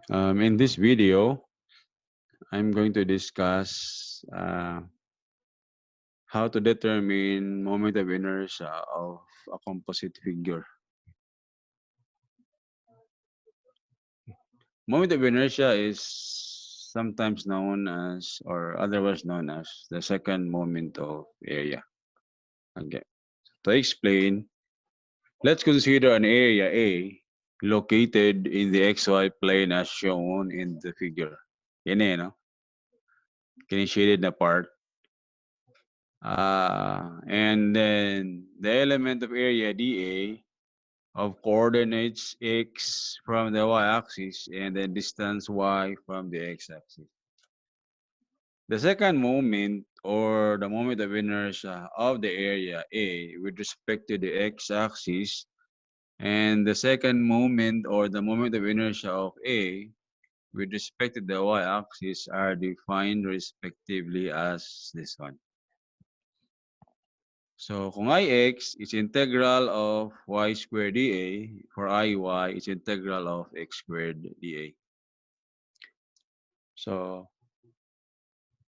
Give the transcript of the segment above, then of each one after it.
In this video, I'm going to discuss how to determine moment of inertia of a composite figure. Moment of inertia is sometimes known as, or otherwise known as, the second moment of area. Okay. To explain, let's consider an area A located in the XY plane as shown in the figure. Yan eh, no? Shaded na part. And then the element of area dA of coordinates x from the y-axis and then distance y from the x-axis. The second moment or the moment of inertia of the area A with respect to the x-axis and the second moment or the moment of inertia of A with respect to the y-axis are defined respectively as this one. So kung ix is integral of y squared dA, for iy is integral of x squared dA. So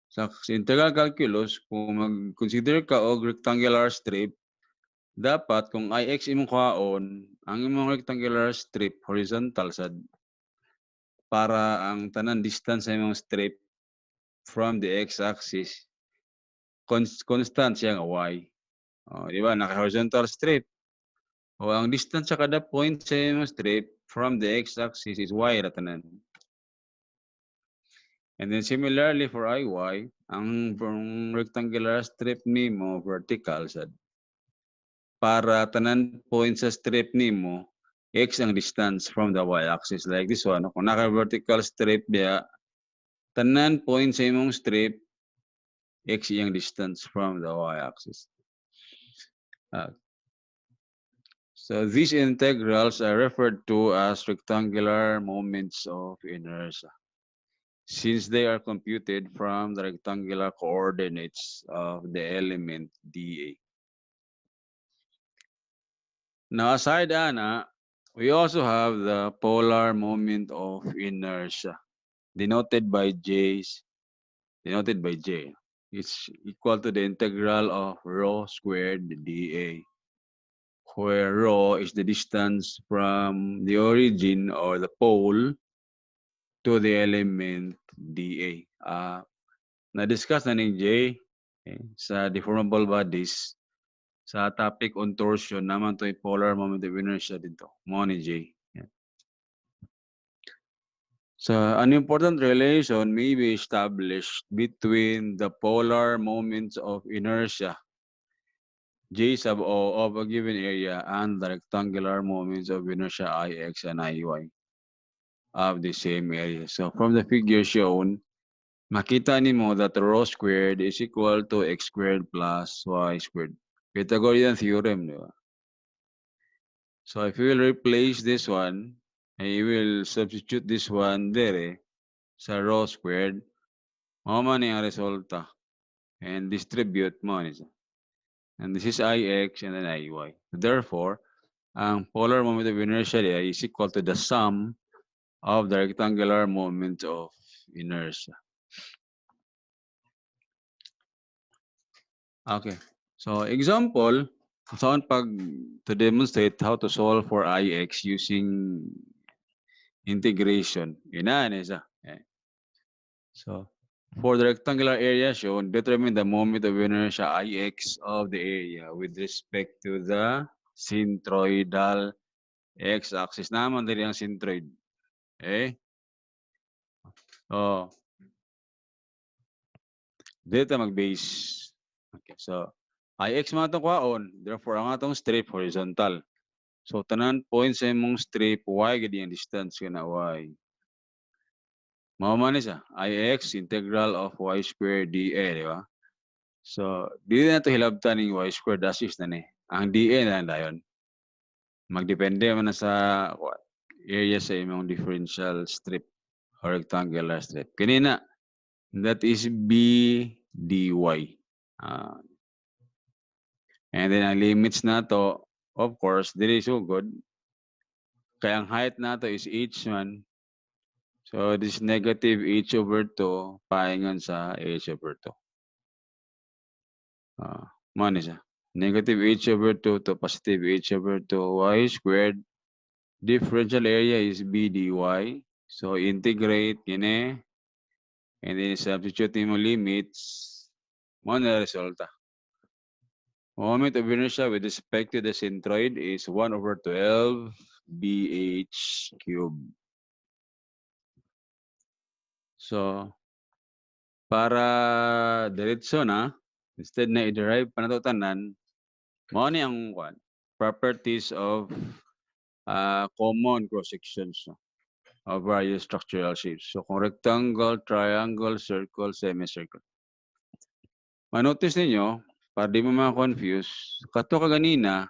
sa integral calculus, kung mag-consider ka og rectangular strip, dapat kung ix imong kwaon, ang imong rectangular strip horizontal sad para ang tanan distance sa imong strip from the x-axis constant siya nga y. Di ba? Naka-horizontal strip. O ang distance sa kada point sa imong strip from the x-axis is y ra tanan. And then similarly for IY, ang rectangular strip nimo vertical sad. Para tanan point sa strip nimo, x ang distance from the y-axis like this one. Kung naka-vertical strip diya, tanan point sa imong strip, x iyang distance from the y-axis. So these integrals are referred to as rectangular moments of inertia, since they are computed from the rectangular coordinates of the element dA. Now, aside Anna, we also have the polar moment of inertia, denoted by J. It's equal to the integral of rho squared dA, where rho is the distance from the origin or the pole to the element dA. Na-discuss na ni Jay sa deformable bodies sa topic on torsion naman to polar moment of inertia dito. Mo ni Jay. So an important relation may be established between the polar moments of inertia J sub O of a given area and the rectangular moments of inertia Ix and Iy of the same area. So from the figure shown, makita nimo that rho squared is equal to x squared plus y squared. Pythagorean theorem, di ba? So if you will replace this one, and you will substitute this one there sa rho squared, mao man ang resulta. And distribute mo ni siya. And this is Ix and then Iy. Therefore, ang polar moment of inertia is equal to the sum of the rectangular moment of inertia. Okay. So example, saan pag to demonstrate how to solve for Ix using integration. Inaan isa. So for the rectangular area shown, determine the moment of inertia Ix of the area with respect to the centroidal x-axis. Naman din ang centroid. Okay? Oh. Dito mag-base. Okay, so Ix mga itong kwaon, therefore ang atong strip horizontal. So tanan point sa imong strip y gadi ang distance kana y. Mao man ni sa Ix integral of y squared dA, di ba? So dili na to hilabtan ning y squared assist na ni. Ang dA na lang dayon. Magdepende man na sa area sa imong differential strip or rectangular strip. Kanina, that is b dy. And then ang limits na to, of course, dili so good. Kaya ang height na to is h1. So this negative h over 2 paingan sa h over 2. Mo ni siya. Negative h over 2 to positive h over 2 y squared. Differential area is b dy. So integrate kini. And then substitute mo limits. Mo na resulta. Moment of inertia with respect to the centroid is 1 over 12 bh cubed. So, para diretso na, instead na i-derive pa na ito tanan, mao ni ang properties of common cross-sections of various structural shapes. So, kung rectangle, triangle, circle, semicircle. Manotice ninyo, para di mo ma-confuse, kato ka ganina,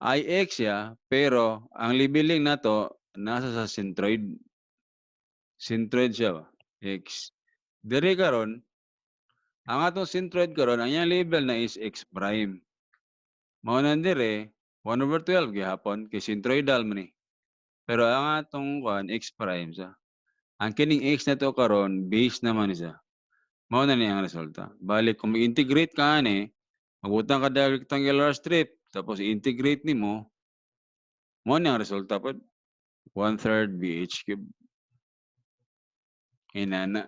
IX ya, pero ang labeling na to, nasa sa centroid. Centroid siya ba? X. Dire karon, ang atong centroid karon, ang iyang label na is X prime. Mao nan dire, 1 over 12 gihapon, kay centroidal man ni. Pero ang atong X prime siya. Ang kining X na to karon, base naman siya. Mao na ni ang resulta. Balik, kung i-integrate ka ani, magbutang ka da rectangular strip, tapos i-integrate ni mo, mao ni ang resulta po. 1/3 BH cube. Inana.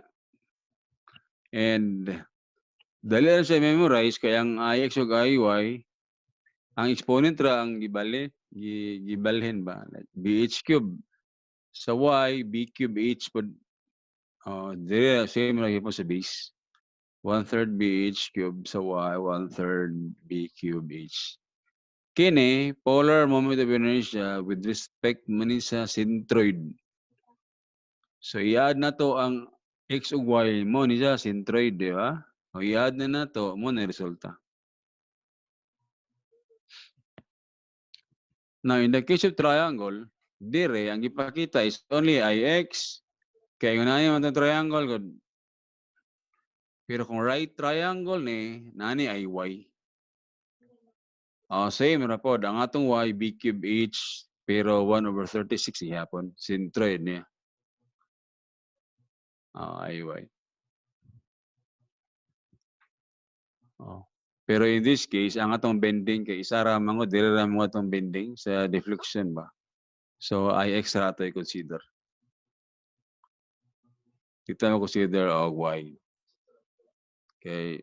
And dali lang siya memorize kaya ang IX ug IY ang exponent ra ang gibalhin ba like BH cube sa Y B cube H pod dire same ra po sa base 1/3 BH cube sa Y 1/3 B cube H. Kini polar moment of inertia with respect man sa centroid. So i-add na to ang X ug Y mo ni sa centroid, di ba? O i-add na to mo na resulta. Now in the case of triangle, dire ang ipakita is only IX. Kaya unahin man itong triangle good. Pero kung right triangle ni, nani ay Y. Same ra po. Ang atong Y, B cube H, pero 1 over 36 ihapon. Centroid niya. Ay Y. Pero in this case, ang atong bending kay isa ra mango dire ra mo atong bending sa deflection ba. So IX ra to i-consider. Dito mo consider Y. Okay.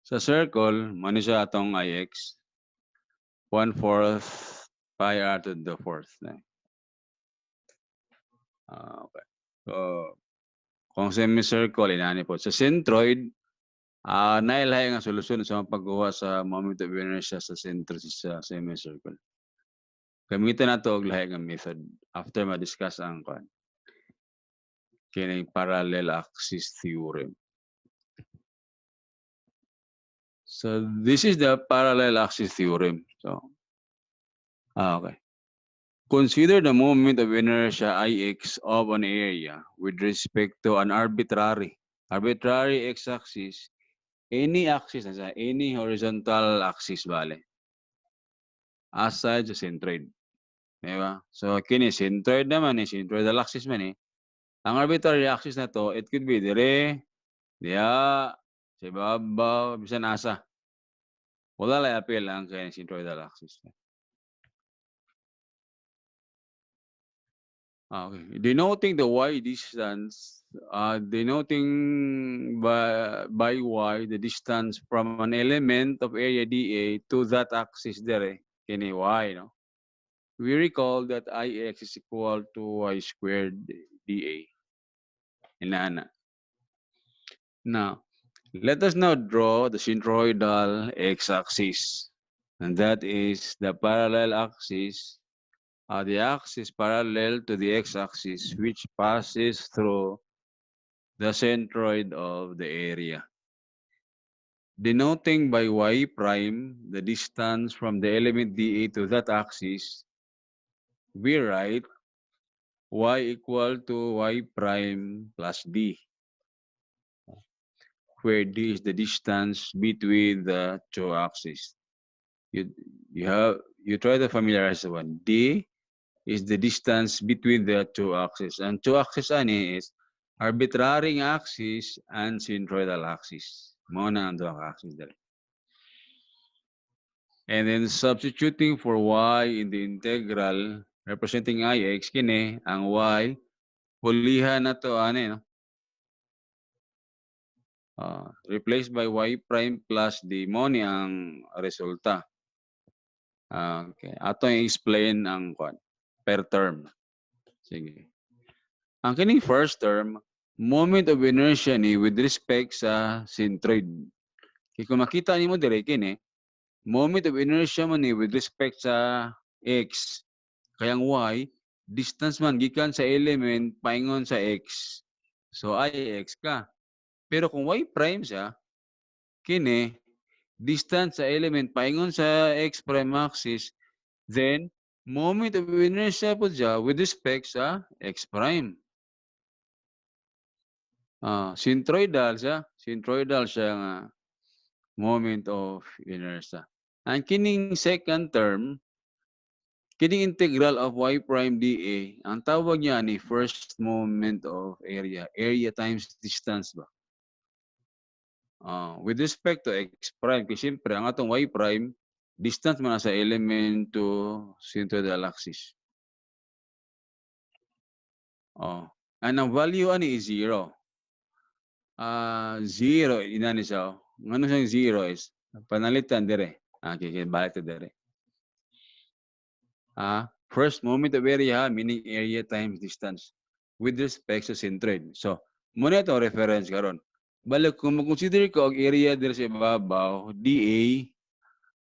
Sa circle, mano siya atong IX. 1/4 pi r to the 4th. Okay. So, kung semicircle, inani po. Sa centroid, nailahay nga solusyon sa pagkuha sa moment of inertia sa center sa semicircle. Gamitin na ito og lahi nga method after ma-discuss ang kining parallel axis theorem. So, this is the parallel axis theorem. So, okay. Consider the moment of inertia Ix of an area with respect to an arbitrary x-axis, any axis, any horizontal axis, bale, aside sa centroid. Diba? So, kini centroid naman centroidal axis man Ang arbitrary axis na to, it could be dire, diya, sa ibabaw, bisan asa. Wala lang appeal ang kaya centroidal axis. Okay. Denoting the y distance, denoting by y the distance from an element of area dA to that axis there, kini y, no? We recall that Ix is equal to y squared dA. Inana. Now, let us now draw the centroidal x-axis. And that is the parallel axis, the axis parallel to the x-axis, which passes through the centroid of the area. Denoting by y prime the distance from the element dA to that axis, we write y equal to y prime plus d, where d is the distance between the two axes. You try to familiarize one. D is the distance between the two axes. And two axes ani is arbitrary axis and centroidal axis. Muna ang duha ka axis dali. And then substituting for y in the integral representing ix kini ang y pulihan na to ani no. Replaced by y prime plus d mo ni ang resulta. Okay. Ato i-explain ang per term. Sige. Ang kining first term, moment of inertia ni with respect sa centroid. Kung makita nimo dire kini, moment of inertia man ni with respect sa x. Kayang y, distance man gikan sa element paingon sa x. So ix ka. Pero kung y prime siya, kini distance sa element paingon sa x prime axis, then moment of inertia po siya with respect sa x prime. Centroidal siya nga moment of inertia. Ang kining second term, kining integral of y prime dA, ang tawag niya ni first moment of area. Area times distance ba? With respect to x prime, kasi siyempre, ang atong y prime, distance man sa element to centroidal axis. And ang value ani is 0. 0, inani siya. Ano siyang 0 is, panalitan dire. Okay, balik to dire. First moment of area, meaning area times distance with respect to centroid. So, muna ito reference karon. Balik, kung mag-consider ko ang area dire sa ibabaw, dA,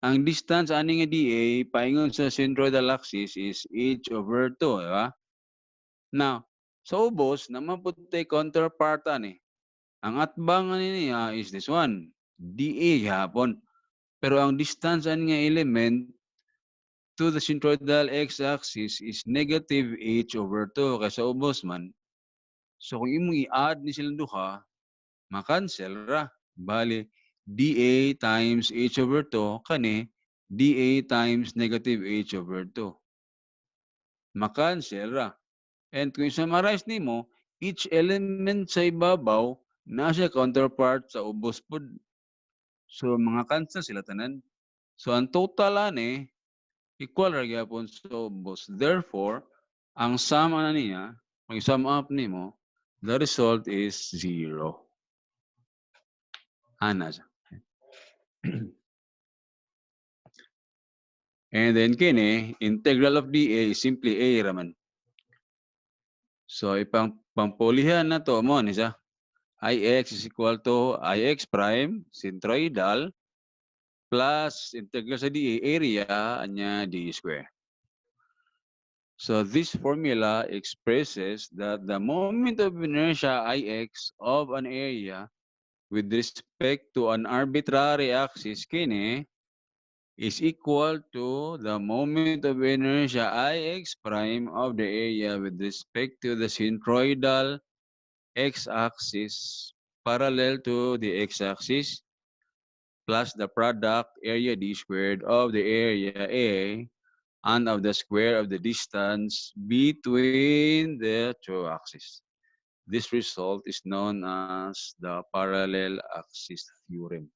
ang distance ani nga dA, paingon sa centroidal axis is h over 2, di ba? Now, sa ubos, naman po tayo counterpart ani. Ang atbang niya is this one, dA hapon. Pero ang distance ani nga element to the centroidal x-axis is negative h over 2 kaysa ubos man. So kung imong i-add ni silang duha, makancel ra. Bali, dA times h over 2 kani dA times negative h over 2. Makancel ra. And kung summarize nimo, each element sa ibabaw na siya counterpart sa ubos pod. So mga cancel sila tanan. So ang total ani equal ra gyapon sa ubos. Therefore, ang sum ana niya, kung sum up nimo, the result is 0. Ana siya. And then kini, integral of dA is simply a raman. So pampulihan na to mo ni siya. Ix is equal to Ix prime centroidal plus integral sa dA area anya d square. So this formula expresses that the moment of inertia Ix of an area with respect to an arbitrary axis kini is equal to the moment of inertia Ix prime of the area with respect to the centroidal x-axis parallel to the x-axis plus the product area d squared of the area A and of the square of the distance between the two axes. This result is known as the parallel axis theorem.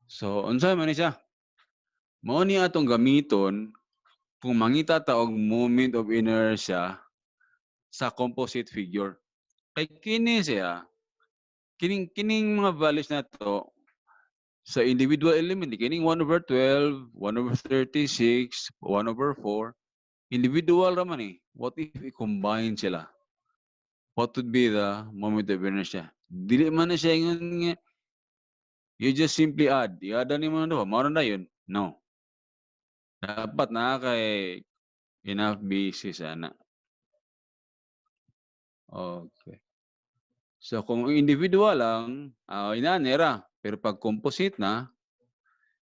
So, unsa man ni siya? Mao ni atong gamiton kung mangita ta og moment of inertia sa composite figure. Kay kini siya, kining mga values na to sa individual element, kining 1 over 12, 1 over 36, 1 over 4, individual raman eh. What if i-combine sila? What would be the moment of inertia? Dili man na siya yung you just simply add. I-add ni mo na doon. Maro na yun. No. Dapat na kay enough basis ana. Okay. So kung individual lang, inanera. Pero pag composite na,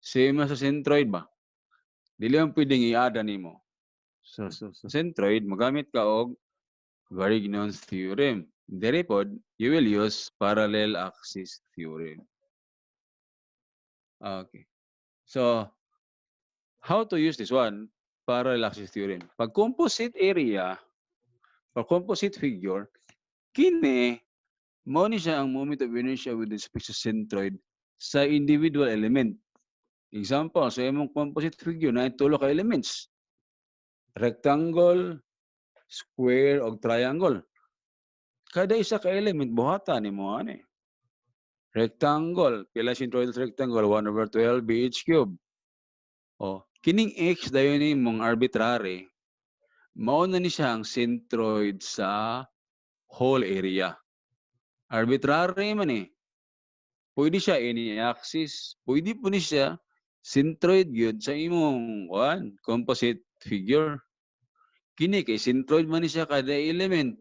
same sa centroid ba? Dili man pwedeng i-add nimo. So sa centroid, magamit ka og Varignon's theorem. Therefore, you will use parallel axis theorem. Okay. So, how to use this one? parallel axis theorem. Pag composite area or composite figure, kini mao ni siya ang moment of inertia with respect sa centroid sa individual element. Example, sa imong composite figure na tulo ka elements. Rectangle, square, o triangle. Kada isa ka element, buhatan nimo ani. Rectangle, pila centroidal rectangle, 1/12 bh cube. O, kining x dayon ni mong arbitrary, mao na ni siya ang centroid sa whole area. Arbitrary man eh. Pwede siya any axis, pwede po ni siya centroid gyud sa imong composite figure. Kini kay centroid man ni siya kada element.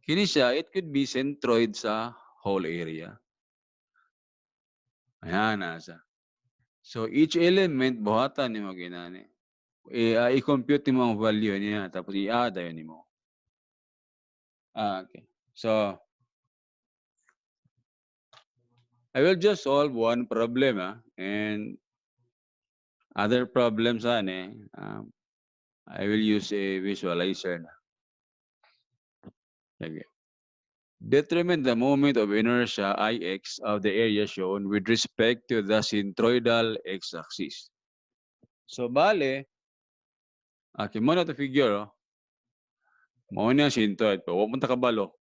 Kini siya, it could be centroid sa whole area. Ayan nasa. So each element buhatan nimo ginani. I-compute mo ang value niya tapos i-add ayon nimo. Okay. So I will just solve one problem and other problems I will use a visualizer na. Okay. Determine the moment of inertia Ix of the area shown with respect to the centroidal x-axis. So bale, mo na to figure mao na centroid pa wa man ta kabalo.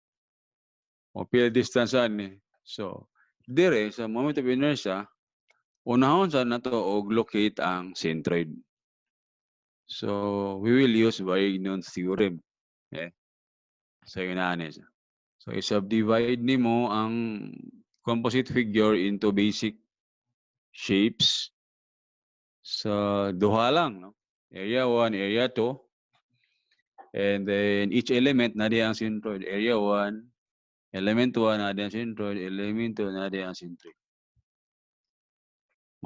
O pila distance ani. So dire sa moment of inertia unahon sa nato og locate ang centroid. So we will use Wegener's theorem. Okay. So inani siya. So i-subdivide nimo ang composite figure into basic shapes sa duha lang, no? Area 1, area 2. And then each element na ang centroid. Area 1, element 1 na ang centroid, element 2 na ang centroid.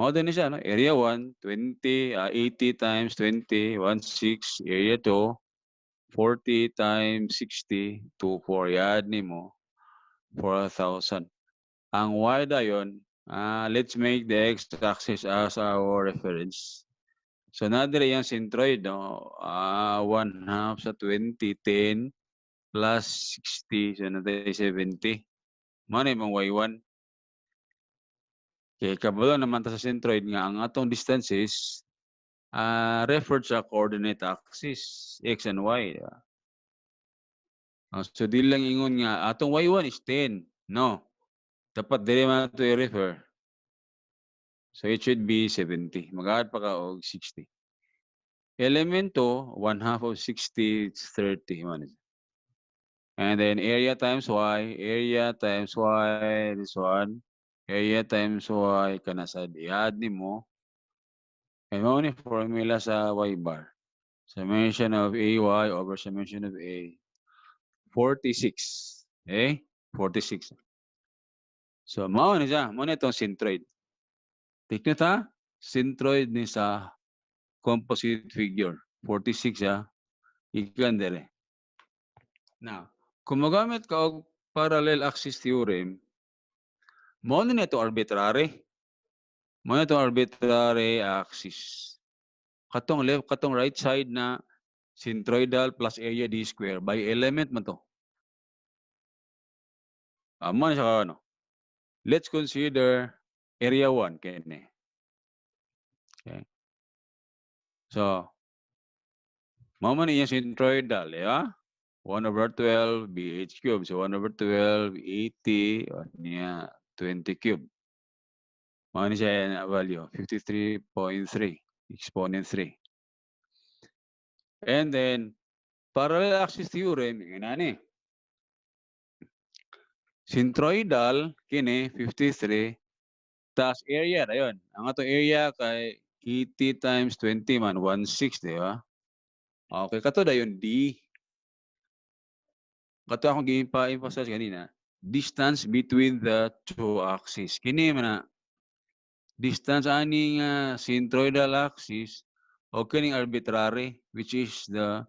Mao din siya, no? Area 1, 20, 80 times 20, 16. Area 2, 40 times 60, 24. Yan nimo, 4,000. Ang y dayon, let's make the x-axis as our reference. So nadire yung centroid, no? 1/2 sa 20, 10 plus 60, so natin 70. Mano yung y1. Okay, kabalo naman ta sa centroid nga ang atong distances referred sa coordinate axis, x and y. So di lang ingon nga, atong y1 is 10. No. Dapat dire man ito i-refer. So it should be 70. Mag-add pa ka og 60. Element 2, 1/2 of 60 is 30. And then area times y, this one. Area times y, kanasad. I-add nimo. And mo ni formula sa y bar. Summation of ay over summation of a. 46. Okay? 46. So, mao ni siya. Mao na itong centroid. Take note ha? Centroid ni sa composite figure. 46 siya. Ikan dire. Now, kung magamit ka og parallel axis theorem, mao na ito arbitrary. Mao na ito arbitrary axis. Katong left, katong right side na centroidal plus area d square by element man to. Mao na siya ano. Let's consider area 1 kini. Okay. So, mao man iya centroidal, ya? 1/12 bh cube. So 1/12, 80, niya 20 cube. Mao ni siya na value, 53.3 exponent 3. And then, parallel axis theorem, inani. Centroidal, kini, 53, tas area, dayon. Ang atong area kay 80 times 20 man, 16, di ba? Okay, kato dayon D. Kato akong gi-emphasize kanina. Distance between the two axes. Kini man na distance ani nga centroidal axis o kining arbitrary which is the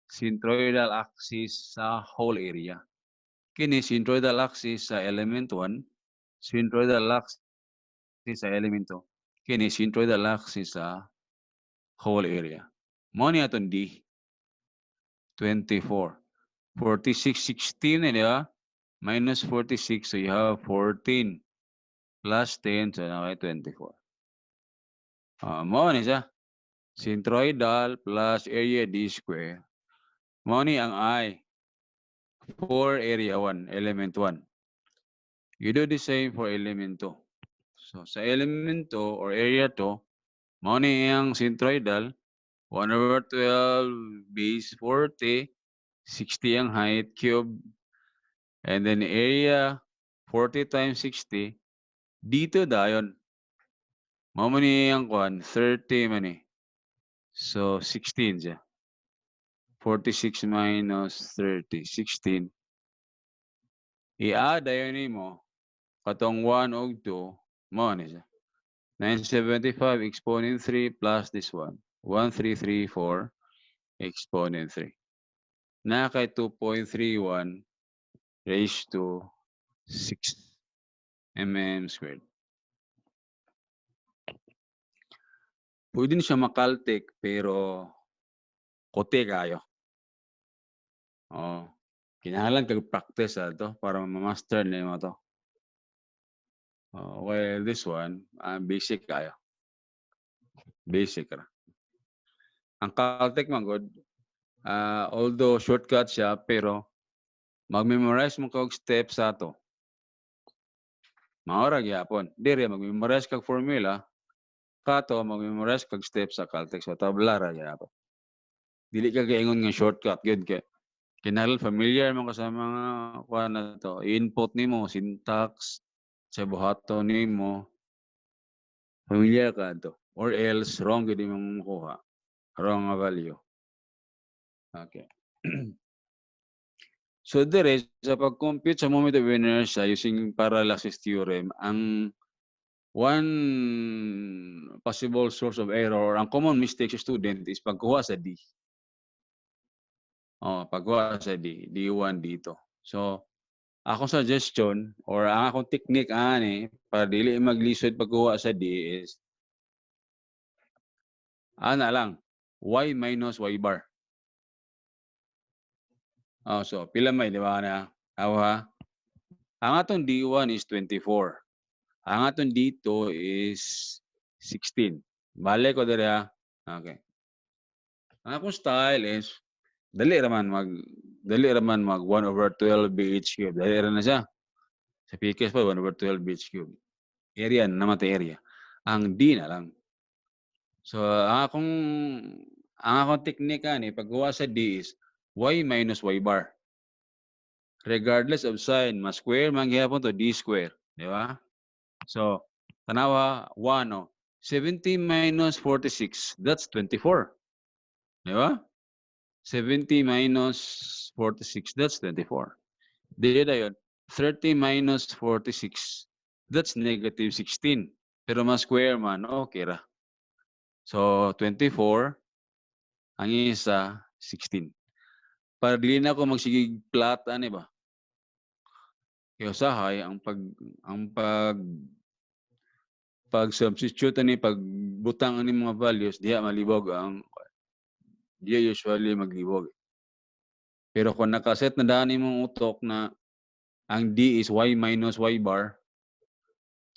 centroidal axis sa whole area. Kini centroidal axis sa element 1, centroidal axis sa element 2. Kini centroidal axis sa whole area. Mo ni aton D. 24. 46, 16 di ba? Minus 46, so you have 14. Plus 10, so okay, 24. Mo ni siya. Centroidal plus area D square. Mo ni ang I. For area 1, element 1. You do the same for element 2. So, sa element 2 or area 2, mo ni ang centroidal, 1/12 base 40, 60 ang height cube, and then area 40 times 60, dito dayon. Mo ni ang kwan, 30 man eh. So, 16 siya. 46 minus 30, 16. I-add ayon ni mo, katong 1 og 2, mo ni siya. 975 exponent 3 plus this one. 1334 exponent 3. Na kay 2.31 raised to 6 mm squared. Pwede siya makaltik pero kote kayo. Oh. Kinahanglan kag practice to para ma-master nimo to. Well, this one, basic kayo. Basic ra. Ang Caltech man good, although shortcut siya, pero mag-memorize mo kag steps sa to. Maora gyapon. Dire mag-memorize kag formula, kato mag-memorize kag steps sa Caltech, so tabla ra gyapon. Dili ka gaingon nga shortcut good kay kinahanglan familiar man ka sa mga kuan na to. I-input nimo syntax sa buhaton nimo. Familiar ka to. Or else wrong gid imong makuha. Wrong nga value. Okay. So dire sa pag-compute sa moment of inertia using parallaxis theorem, ang one possible source of error, ang common mistake sa student is pagkuha sa D. Pagkuha sa D, D1 dito. So, akong suggestion or ang akong technique ani para dili maglisod pagkuha sa D is ana lang, y minus y bar. So pila may di ba na? Ha? Ang atong D1 is 24. Ang atong D2 is 16. Bale ko diri ha. Okay. Ang akong style is dali raman mag 1/12 BH cube. Dali ra na siya. Sa PKS pa 1/12 BH cube. Area naman ta area. Ang D na lang. So ang akong technique ani paggawa sa D is y minus y bar. Regardless of sign, mas square man gyapon to D square, di ba? So tanawa 1 70 minus 46, that's 24. Di ba? 70 minus 46, that's 24. Di dayon, 30 minus 46, that's negative 16. Pero mas square man, okay ra. So 24, ang isa 16. Para dili na ako magsigig plot ani ba? Kaya usahay pag substitute ani pagbutang ani mga values diha malibog diya usually maglibog. Pero kung nakaset na daan imong utok na ang D is y minus y bar,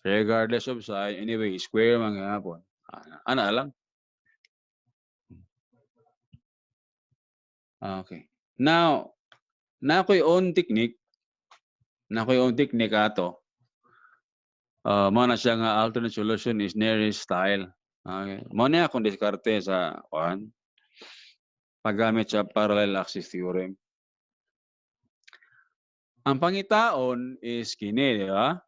regardless of sign, anyway, square man gyapon. Ana lang. Okay. Now, na ako'y own technique ato. Mo na siya nga alternate solution is nearest style. Okay. Mo na akong diskarte sa paggamit sa parallel axis theorem. Ang pangitaon is kini, di ba?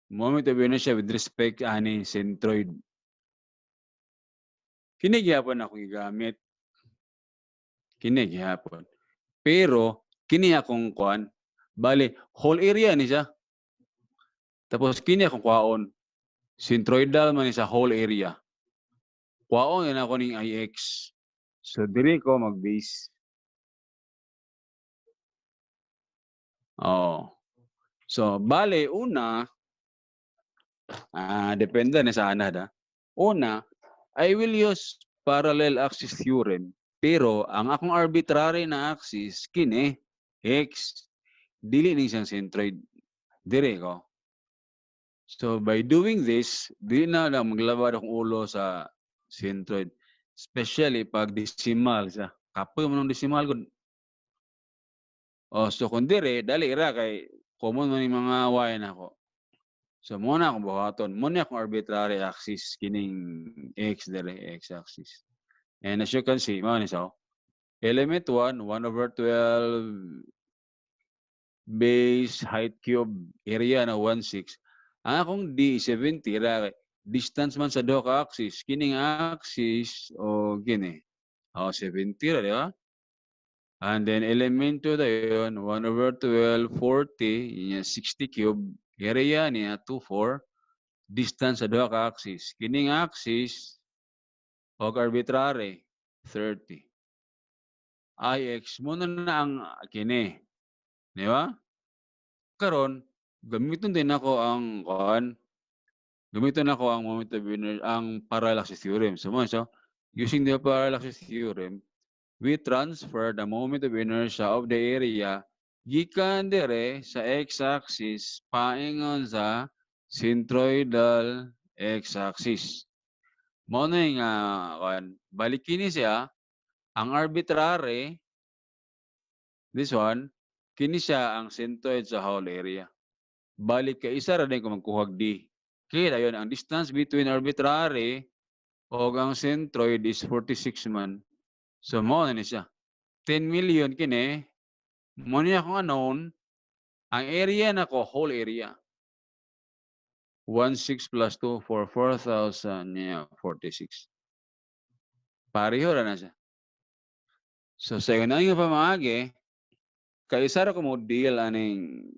Moment of inertia with respect ani centroid. Kini gyapon ako gigamit. Kini gyapon. Pero kini akong kuan, bali whole area ni siya. Tapos kini akong kwaon. Centroidal man ni sa whole area. Kwaon yan ako ning IX. So diri ko mag-base. So bale una depende na sa anad. Una, I will use parallel axis theorem Pero ang akong arbitrary na axis kini x dili ning siyang centroid dire ko. So by doing this, di na lang maglabad akong ulo sa centroid. Especially pag decimal siya. Kapoy mo ng decimal ko. So kung dire, dali ra kay common man yung mga y na ko. So muna akong buhaton. Muna akong arbitrary axis kining x dire, x-axis. And as you can see, mao ni so. Element 1, 1/12 base height cube area na 1/6. Ang akong D 70 ra distance man sa duha ka axis. Kining axis o kini. 70 ra, di ba? And then element 2 dayon 1/12 40 inya 60 cube area niya 24 distance sa duha ka axis. Kining axis og arbitrary 30. Ix mo na ang kini. Di ba? Karon gamiton din ako ang gamiton ako ang moment of inertia, ang parallax theorem. So using the parallax theorem, we transfer the moment of inertia of the area gikan dire sa x-axis paingon sa centroidal x-axis. Mao na nga balik kini siya ang arbitrary this one kini siya ang centroid sa whole area. Balik ka isa ra din ko magkuhag D. Kaya yun, ang distance between arbitrary o ang centroid is 46 man. So mo na ni siya. 10 million kini mo niya kung anon ang area na ko whole area. 16 plus 2 for 4,000 niya 46. Pareho ra na siya. So sa nga pamaagi kay isa ra ko mo deal aning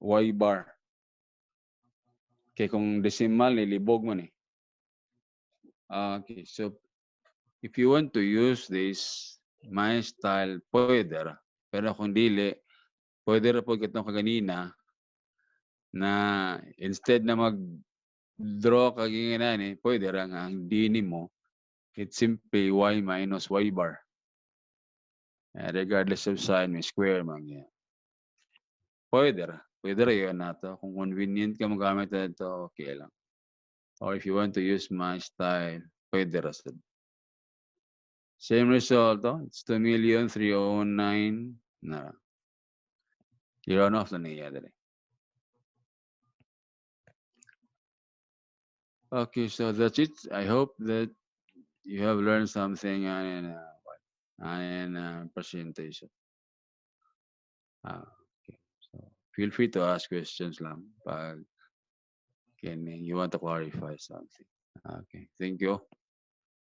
y bar. Kay kung decimal ni libog man eh. Okay, so if you want to use this my style, pwede ra. Pero kung dili, pwede ra po kitong kaganina na instead na mag-draw kaginginani, pwede ra nga ang d mo, it's simply y minus y bar. Regardless of sign, may square man yan. Pwede ra. Pwede ra yun nato. Kung convenient ka magamit na ito, okay lang. Or if you want to use my style, pwede ra sa same result, it's 2,309,000 na. I-run off na niya dali. Okay, so that's it. I hope that you have learned something in presentation. Okay. So feel free to ask questions lang pag you want to clarify something. Okay, thank you.